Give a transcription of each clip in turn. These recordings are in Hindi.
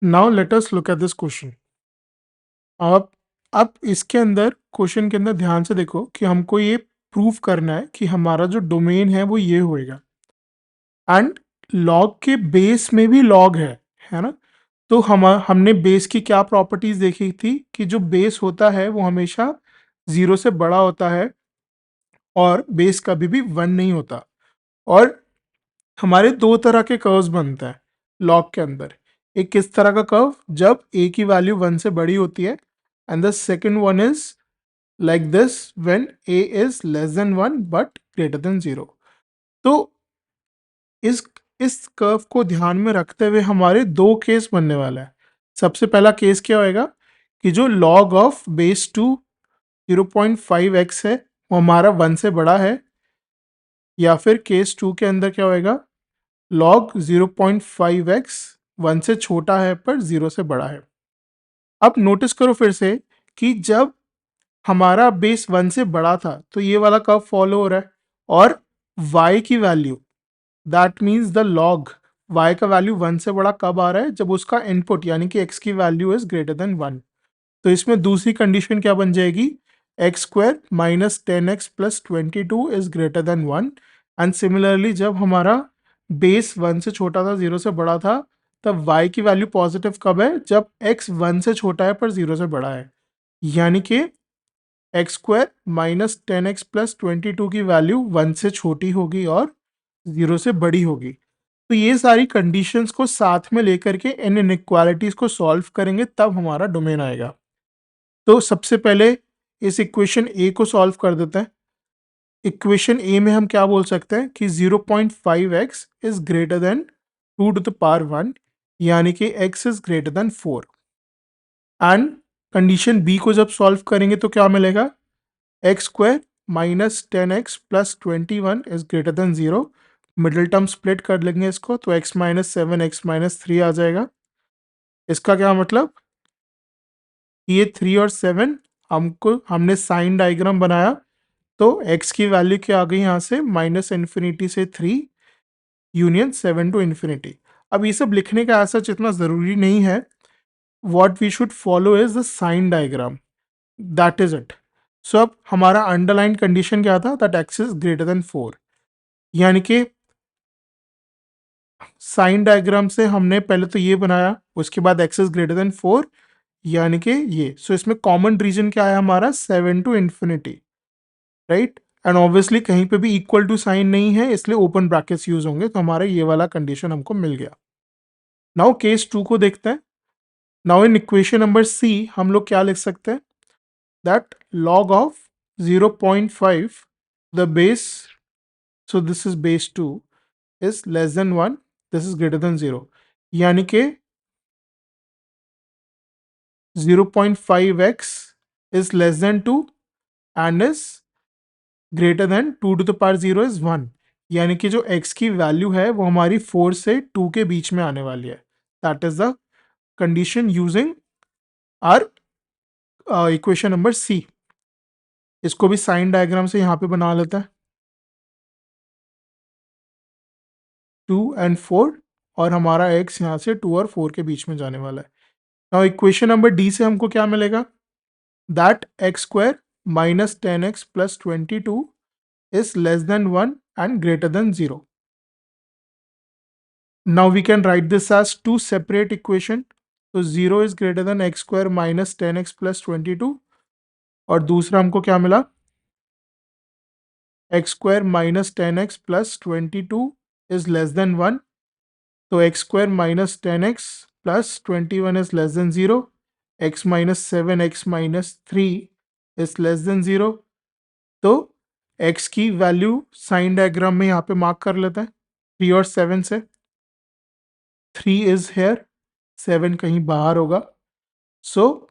Now let us look at this question. अब इसके अंदर क्वेश्चन के अंदर ध्यान से देखो कि हमको ये प्रूव करना है कि हमारा जो डोमेन है वो ये होएगा एंड लॉग के बेस में भी लॉग है ना। तो हमने बेस की क्या प्रॉपर्टीज देखी थी कि जो बेस होता है वो हमेशा 0 से बड़ा होता है और बेस कभी भी 1 नहीं होता। और हमारे दो तरह के कर्व्स बनते हैं लॉग के अंदर। एक किस तरह का कर्व, जब a की वैल्यू 1 से बड़ी होती है, and the second one is like this when a is less than 1 but greater than 0। तो इस इस कर्व को ध्यान में रखते हुए हमारे दो केस बनने वाला है। सबसे पहला केस क्या होएगा कि जो log of base to 0.5x है वो हमारा 1 से बड़ा है, या फिर केस 2 के अंदर क्या होएगा, log 0.5x 1 से छोटा है पर 0 से बड़ा है। अब नोटिस करो फिर से कि जब हमारा बेस 1 से बड़ा था तो ये वाला कर्व फॉलो हो रहा है, और y की value, that means the log y का वैल्यू 1 से बड़ा कब आ रहा है, जब उसका इनपुट यानी कि x की वैल्यू इज ग्रेटर देन 1। तो इसमें दूसरी कंडीशन क्या बन जाएगी, x square minus 10x plus 22 is greater then 1। And similarly जब हमारा बेस 1 से छोटा था 0 से बड़ा था, तब y की वैल्यू पॉजिटिव कब है, जब x 1 से छोटा है पर 0 से बड़ा है, यानी कि x square minus 10x plus 22 की वैल्यू 1 से छोटी होगी और 0 से बड़ी होगी। तो ये सारी कंडीशंस को साथ में लेकर के इन इनइक्वालिटीज को सॉल्व करेंगे तब हमारा डोमेन आएगा। तो सबसे पहले इस इक्वेशन ए को सॉल्व कर देते हैं। इक्वेशन ए में हम क्या बोल सकते हैं कि 0.5x is greater than 2 to the power 1, यानी कि x is greater than 4। And condition B को जब सॉल्व करेंगे तो क्या मिलेगा, एक्स स्क्वायर माइनस 10x प्लस 21 is greater than 0। Middle term split कर लेंगे इसको तो x माइनस 7 x माइनस 3 आ जाएगा। इसका क्या मतलब, ये 3 और 7 हमने साइन डायग्राम बनाया, तो x की वैल्यू क्या आ गई यहाँ से, माइनस इन्फिनिटी से 3 यूनियन 7 टू इन्फिनिटी। अब ये सब लिखने का ऐसा इतना ज़रूरी नहीं है, what we should follow is the sign diagram, that is it. So अब हमारा अंडरलाइन कंडीशन क्या था, that x is greater than 4, यानी कि साइन डायग्राम से हमने पहले तो ये बनाया, उसके बाद x इज ग्रेटर देन 4, यानी कि ये। सो इसमें कॉमन रीजन क्या है हमारा, 7 to infinity, right. And obviously कहीं पे भी इक्वल टू साइन नहीं है, इसलिए ओपन ब्रैकेट्स यूज होंगे, तो हमारा ये वाला कंडीशन हमको मिल गया। नाउ केस 2 को देखते हैं। Now in equation number C हम लोग क्या लिख सकते हैं, that log of 0.5 the base, so this is base 2, is less than 1, this is greater than 0, यानी कि 0.5x is less than 2 and is greater than 2 to the power 0 is 1, यानी कि जो x की वैल्यू है वो हमारी 4 से 2 के बीच में आने वाली है। That is the condition using our equation number C. इसको भी साइन डायग्राम से यहाँ पे बना लेता है, 2 एंड 4, और हमारा x यहाँ से 2 और 4 के बीच में जाने वाला है। नाउ इक्वेशन नंबर डी से हमको क्या मिलेगा, that x square minus 10x plus 22 is less than 1 and greater than 0. Now we can write this as two separate equation. तो 0 is greater than x square minus 10x plus 22, और दूसरा हमको क्या मिला, x square minus 10x plus 22 is less than 1. तो x square minus 10x plus 21 is less than 0. x minus 7 x minus 3 is less than 0. तो x की वैल्यू साइन डायग्राम में यहाँ पे मार्क कर लेते हैं 3 और 7 से। 3 इज हेयर, 7 कहीं बाहर होगा, सो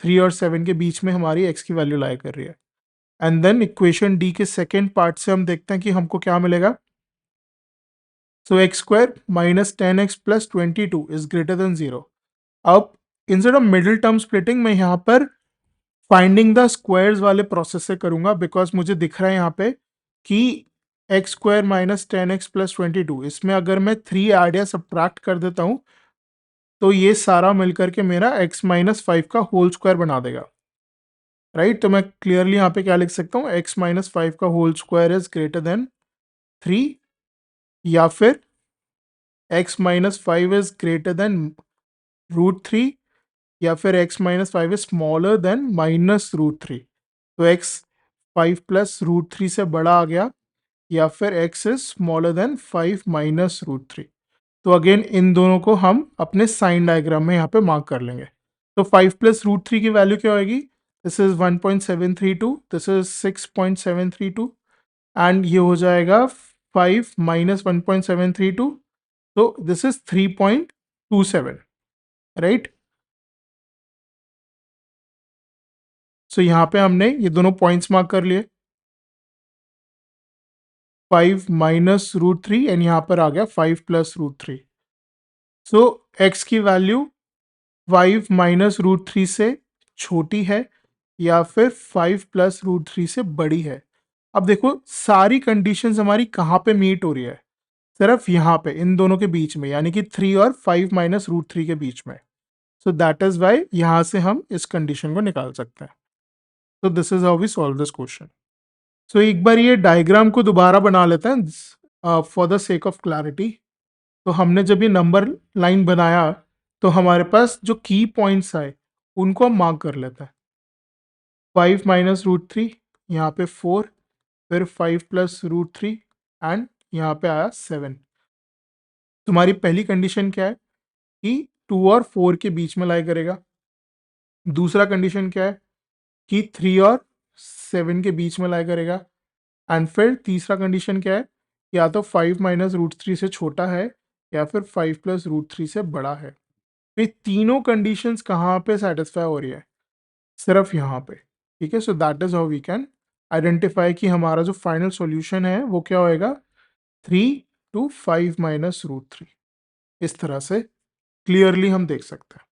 3 और 7 के बीच में हमारी x की वैल्यू लाई कर रही है। एंड देन इक्वेशन डी के सेकेंड पार्ट से हम देखते हैं कि हमको क्या मिलेगा। So X square minus 10x plus 22 is greater than 0। अब instead of middle term splitting मैं यहाँ पर फाइंडिंग द स्क्वायर्स वाले प्रोसेस से करूंगा, बिकॉज मुझे दिख रहा है यहाँ पे कि x square minus 10x plus 22, इसमें अगर मैं 3 ऐड या सब्ट्रैक्ट कर देता हूँ तो ये सारा मिलकर के मेरा x माइनस 5 का होल स्क्वायर बना देगा, राइट। तो मैं क्लियरली यहाँ पे क्या लिख सकता हूँ, x माइनस 5 का whole square is greater than 3, या फिर x minus 5 is greater than √3, या फिर x minus 5 is smaller than minus √3। तो x 5 प्लस √3 से बड़ा आ गया, या फिर x is smaller then 5 minus √3। तो अगेन इन दोनों को हम अपने साइन डायग्राम में यहाँ पे मार्क कर लेंगे। तो 5 प्लस √3 की वैल्यू क्या होगी, this is 1.732, this is 6.732, and ये हो जाएगा 5 माइनस 1.732, तो दिस इज 3.27, राइट। सो यहाँ पे हमने ये दोनों पॉइंट्स मार्क कर लिए, 5 माइनस √3 एंड यहाँ पर आ गया 5 प्लस √3। सो x की वैल्यू 5 माइनस √3 से छोटी है या फिर 5 प्लस √3 से बड़ी है। अब देखो सारी कंडीशंस हमारी कहाँ पे मीट हो रही है, सिर्फ यहाँ पे इन दोनों के बीच में, यानी कि 3 और 5 माइनस √3 के बीच में। सो दैट इज वाई यहाँ से हम इस कंडीशन को निकाल सकते हैं। तो this is how we solve this question. So एक बार ये डायग्राम को दोबारा बना लेते हैं for the sake of clarity. तो हमने जब ये नंबर लाइन बनाया तो हमारे पास जो की पॉइंट्स आए उनको हम मार्क कर लेते हैं। 5 माइनस √3, यहाँ पे 4, फिर 5 प्लस √3 एंड यहाँ पे आया 7। तुम्हारी पहली कंडीशन क्या है कि 2 और 4 के बीच में लाई करेगा। दूसरा कंडीशन क्या है कि 3 और 7 के बीच में लाई करेगा। एंड फिर तीसरा कंडीशन क्या है, या तो 5 माइनस √3 से छोटा है या फिर 5 प्लस √3 से बड़ा है। तो ये तीनों कंडीशंस कहाँ पे सेटिस्फाई हो रही है, सिर्फ यहाँ पे, ठीक है। So that is how we can identify कि हमारा जो फाइनल सॉल्यूशन है वो क्या होएगा, 3 to 5 माइनस √3। इस तरह से क्लियरली हम देख सकते हैं।